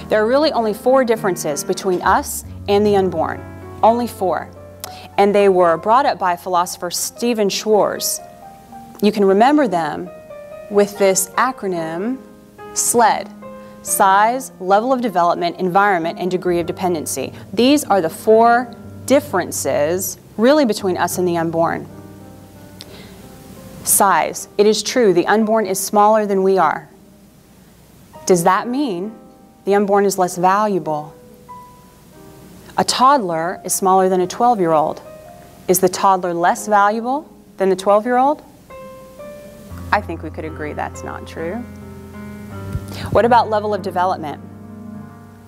There are really only 4 differences between us and the unborn. Only 4. And they were brought up by philosopher Stephen Schwartz. You can remember them with this acronym, SLED. Size, level of development, environment, and degree of dependency. These are the 4 differences really between us and the unborn. Size. It is true, the unborn is smaller than we are. Does that mean the unborn is less valuable? A toddler is smaller than a 12-year-old. Is the toddler less valuable than the 12-year-old? I think we could agree that's not true. What about level of development?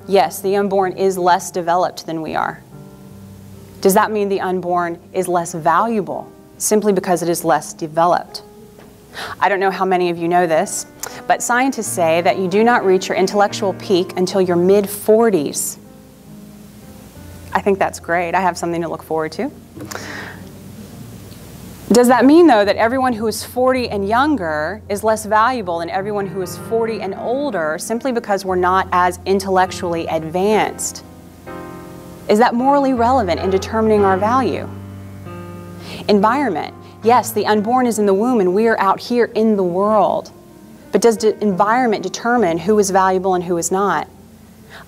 Yes, the unborn is less developed than we are. Does that mean the unborn is less valuable simply because it is less developed? I don't know how many of you know this, but scientists say that you do not reach your intellectual peak until your mid-40s. I think that's great. I have something to look forward to. Does that mean, though, that everyone who is 40 and younger is less valuable than everyone who is 40 and older simply because we're not as intellectually advanced? Is that morally relevant in determining our value? Environment. Yes, the unborn is in the womb and we are out here in the world. But does the environment determine who is valuable and who is not?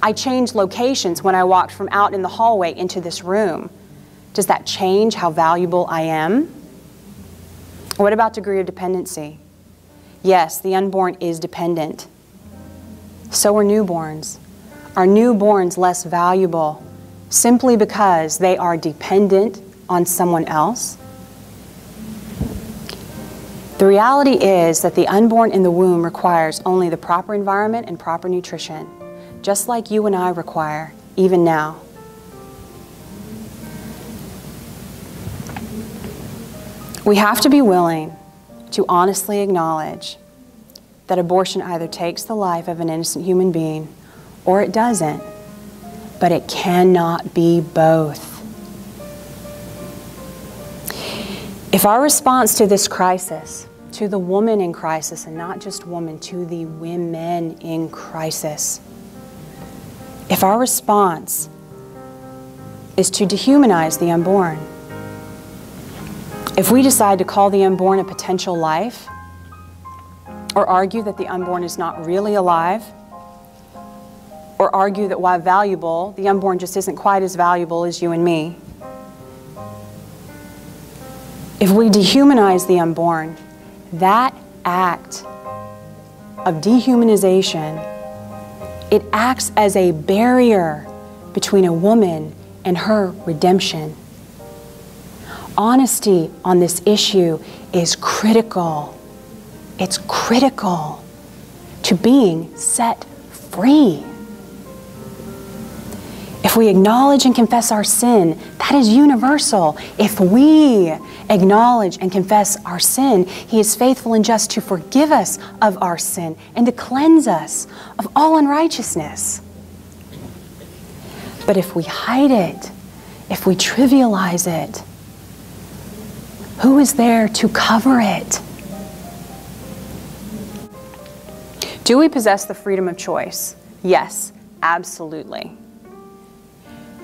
I changed locations when I walked from out in the hallway into this room. Does that change how valuable I am? What about degree of dependency? Yes, the unborn is dependent. So are newborns. Are newborns less valuable simply because they are dependent on someone else? The reality is that the unborn in the womb requires only the proper environment and proper nutrition, just like you and I require, even now. We have to be willing to honestly acknowledge that abortion either takes the life of an innocent human being or it doesn't, but it cannot be both. If our response to this crisis, to the woman in crisis, and not just woman, to the women in crisis, if our response is to dehumanize the unborn, if we decide to call the unborn a potential life, or argue that the unborn is not really alive, or argue that while valuable, the unborn just isn't quite as valuable as you and me, if we dehumanize the unborn, that act of dehumanization, it acts as a barrier between a woman and her redemption. Honesty on this issue is critical. It's critical to being set free. If we acknowledge and confess our sin, that is universal. If we acknowledge and confess our sin, He is faithful and just to forgive us of our sin and to cleanse us of all unrighteousness. But if we hide it, if we trivialize it, who is there to cover it? Do we possess the freedom of choice? Yes, absolutely.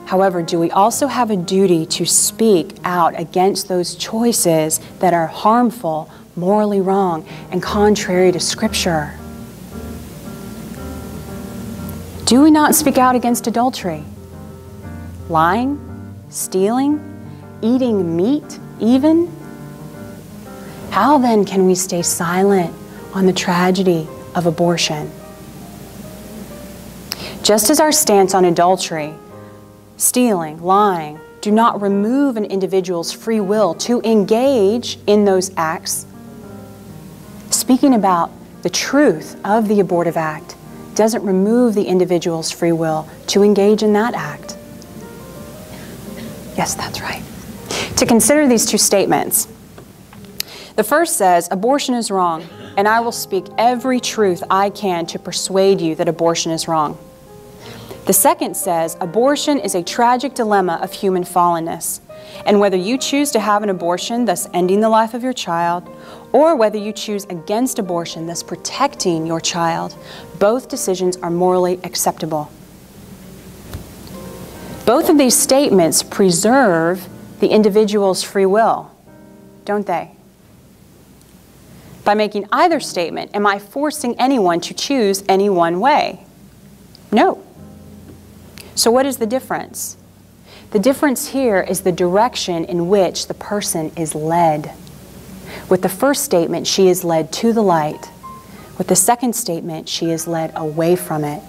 However, do we also have a duty to speak out against those choices that are harmful, morally wrong, and contrary to Scripture? Do we not speak out against adultery? Lying? Stealing? Eating meat, even? How then can we stay silent on the tragedy of abortion? Just as our stance on adultery, stealing, lying, do not remove an individual's free will to engage in those acts, speaking about the truth of the abortive act doesn't remove the individual's free will to engage in that act. Yes, that's right. To consider these two statements. The first says, abortion is wrong, and I will speak every truth I can to persuade you that abortion is wrong. The second says, abortion is a tragic dilemma of human fallenness, and whether you choose to have an abortion, thus ending the life of your child, or whether you choose against abortion, thus protecting your child, both decisions are morally acceptable. Both of these statements preserve the individual's free will, don't they? By making either statement, am I forcing anyone to choose any one way? No. So what is the difference? The difference here is the direction in which the person is led. With the first statement, she is led to the light. With the second statement, she is led away from it.